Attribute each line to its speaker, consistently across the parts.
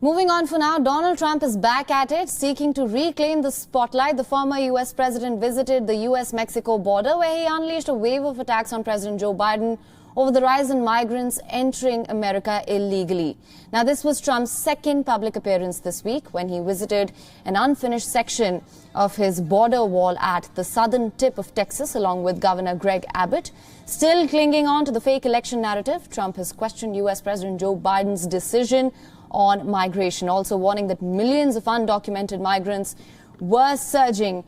Speaker 1: Moving on for now, Donald Trump is back at it, seeking to reclaim the spotlight. The former U.S. president visited the U.S.-Mexico border, where he unleashed a wave of attacks on President Joe Biden over the rise in migrants entering America illegally. Now, this was Trump's second public appearance this week when he visited an unfinished section of his border wall at the southern tip of Texas, along with Governor Greg Abbott. Still clinging on to the fake election narrative, Trump has questioned U.S. President Joe Biden's decision on migration, also warning that millions of undocumented migrants were surging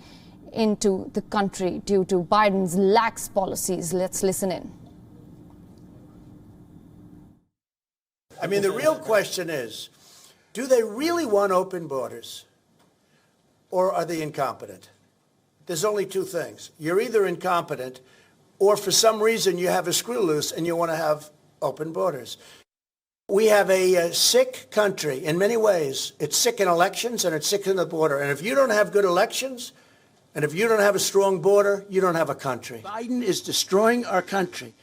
Speaker 1: into the country due to Biden's lax policies. Let's listen in.
Speaker 2: I mean, the real question is, do they really want open borders, or are they incompetent? There's only two things. You're either incompetent, or for some reason you have a screw loose and you want to have open borders. We have a sick country in many ways. It's sick in elections and it's sick in the border. And if you don't have good elections and if you don't have a strong border, you don't have a country. Biden is destroying our country.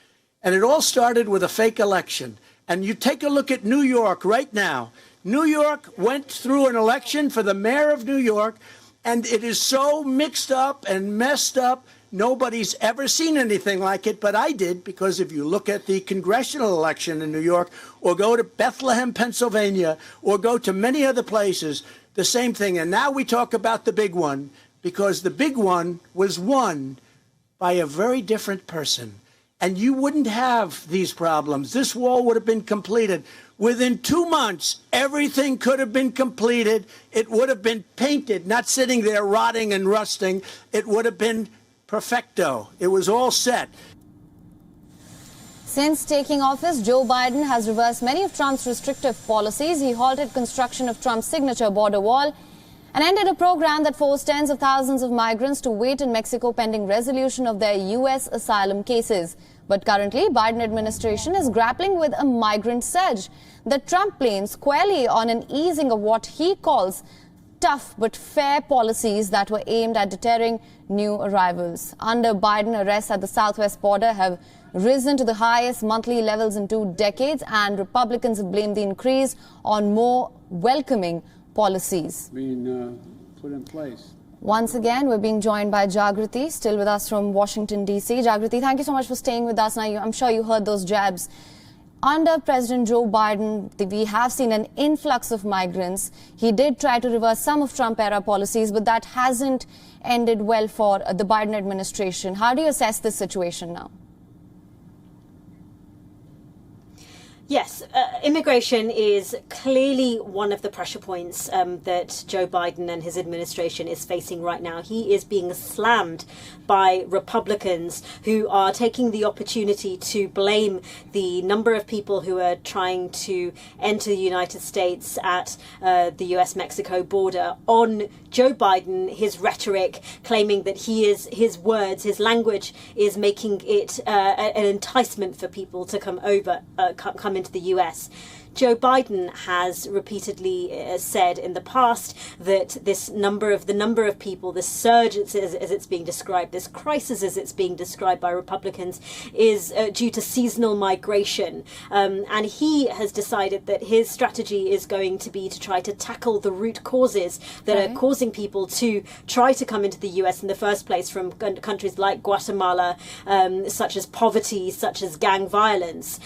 Speaker 2: And it all started with a fake election. And you take a look at New York right now. New York went through an election for the mayor of New York, and it is so mixed up and messed up. Nobody's ever seen anything like it, but I did, because if you look at the congressional election in New York, or go to Bethlehem, Pennsylvania, or go to many other places, the same thing. And now we talk about the big one, because the big one was won by a very different person. And you wouldn't have these problems. This wall would have been completed. Within 2 months, everything could have been completed. It would have been painted, not sitting there rotting and rusting. It would have been perfecto. It was all set.
Speaker 1: Since taking office, Joe Biden has reversed many of Trump's restrictive policies. He halted construction of Trump's signature border wall and ended a program that forced tens of thousands of migrants to wait in Mexico pending resolution of their U.S. asylum cases. But currently, Biden administration is grappling with a migrant surge. The Trump blames squarely on an easing of what he calls tough but fair policies that were aimed at deterring new arrivals. Under Biden, arrests at the southwest border have risen to the highest monthly levels in 2 decades, and Republicans have blamed the increase on more welcoming policies
Speaker 3: being put in place.
Speaker 1: Once again, we're being joined by Jagriti, still with us from Washington, D.C. Jagriti, thank you so much for staying with us. Now, I'm sure you heard those jabs. Under President Joe Biden, we have seen an influx of migrants. He did try to reverse some of Trump-era policies, but that hasn't ended well for the Biden administration. How do you assess this situation now?
Speaker 4: Yes, immigration is clearly one of the pressure points that Joe Biden and his administration is facing right now. He is being slammed by Republicans who are taking the opportunity to blame the number of people who are trying to enter the United States at the US-Mexico border on Joe Biden, his rhetoric, claiming that his words, his language is making it an enticement for people to come into the US. Joe Biden has repeatedly said in the past that the number of people, this surge as it's being described, this crisis as it's being described by Republicans, is due to seasonal migration. And he has decided that his strategy is going to be to try to tackle the root causes that are causing people to try to come into the US in the first place, from countries like Guatemala, such as poverty, such as gang violence.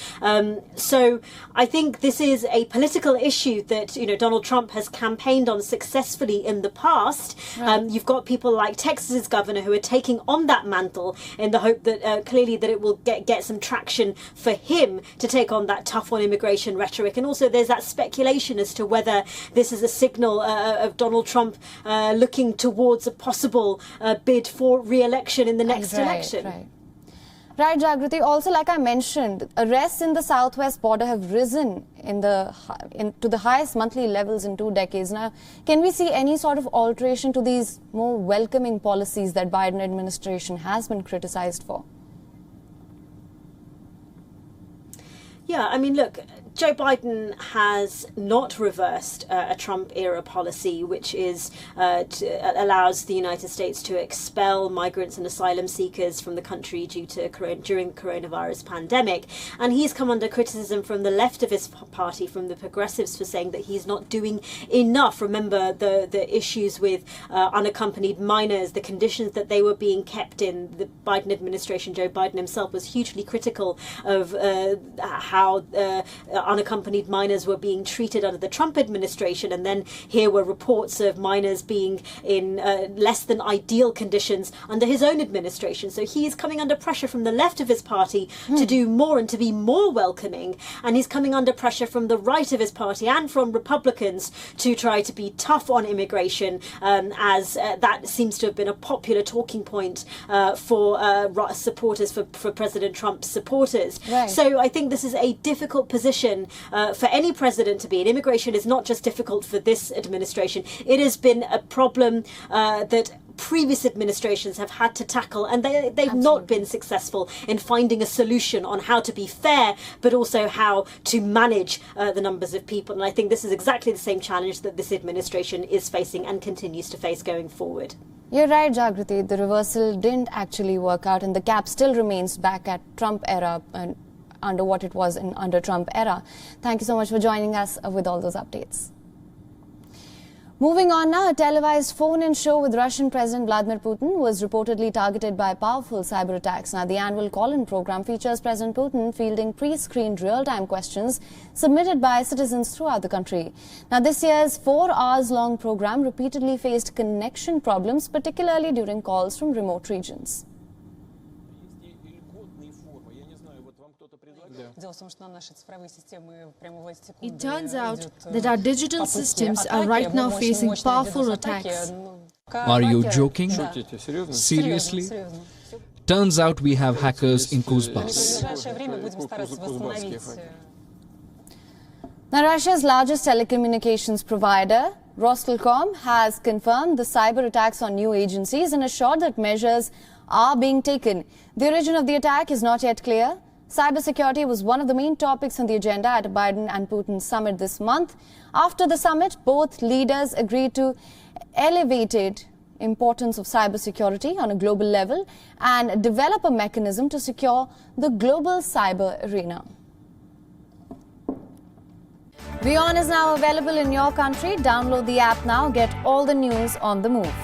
Speaker 4: So I think this is a political issue that Donald Trump has campaigned on successfully in the past. Right. You've got people like Texas's governor who are taking on that mantle in the hope that clearly that it will get some traction for him to take on that tough on immigration rhetoric. And also there's that speculation as to whether this is a signal of Donald Trump looking towards a possible bid for re-election in the next election.
Speaker 1: Right, Jagriti. Also, like I mentioned, arrests in the southwest border have risen to the highest monthly levels in 2 decades. Now, can we see any sort of alteration to these more welcoming policies that Biden administration has been criticized for?
Speaker 4: Yeah, I mean, look, Joe Biden has not reversed a Trump-era policy, which is allows the United States to expel migrants and asylum seekers from the country during the coronavirus pandemic. And he's come under criticism from the left of his party, from the progressives, for saying that he's not doing enough. Remember the issues with unaccompanied minors, the conditions that they were being kept in. The Biden administration, Joe Biden himself, was hugely critical of how unaccompanied minors were being treated under the Trump administration, and then here were reports of minors being in less than ideal conditions under his own administration. So he is coming under pressure from the left of his party to do more and to be more welcoming, and he's coming under pressure from the right of his party and from Republicans to try to be tough on immigration, as that seems to have been a popular talking point for supporters, for President Trump's supporters.
Speaker 1: Right.
Speaker 4: So I think this is a difficult position for any president to be in. Immigration is not just difficult for this administration. It has been a problem that previous administrations have had to tackle, and they've not been successful in finding a solution on how to be fair, but also how to manage the numbers of people. And I think this is exactly the same challenge that this administration is facing and continues to face going forward.
Speaker 1: You're right, Jagriti. The reversal didn't actually work out, and the gap still remains back at Trump era and under what it was under Trump era. Thank you so much for joining us with all those updates. Moving on now, a televised phone-in show with Russian President Vladimir Putin was reportedly targeted by powerful cyber attacks. Now, the annual call-in program features President Putin fielding pre-screened real-time questions submitted by citizens throughout the country. Now, this year's 4 hours-long program repeatedly faced connection problems, particularly during calls from remote regions.
Speaker 5: It turns out that our digital systems are right now facing powerful attacks.
Speaker 6: Are you joking? Seriously? Turns out we have hackers in Kuzbas.
Speaker 1: Now, Russia's largest telecommunications provider, Rostelcom, has confirmed the cyber attacks on new agencies and assured that measures are being taken. The origin of the attack is not yet clear. Cybersecurity was one of the main topics on the agenda at a Biden and Putin summit this month. After the summit, both leaders agreed to elevated importance of cybersecurity on a global level and develop a mechanism to secure the global cyber arena. WION is now available in your country. Download the app now. Get all the news on the move.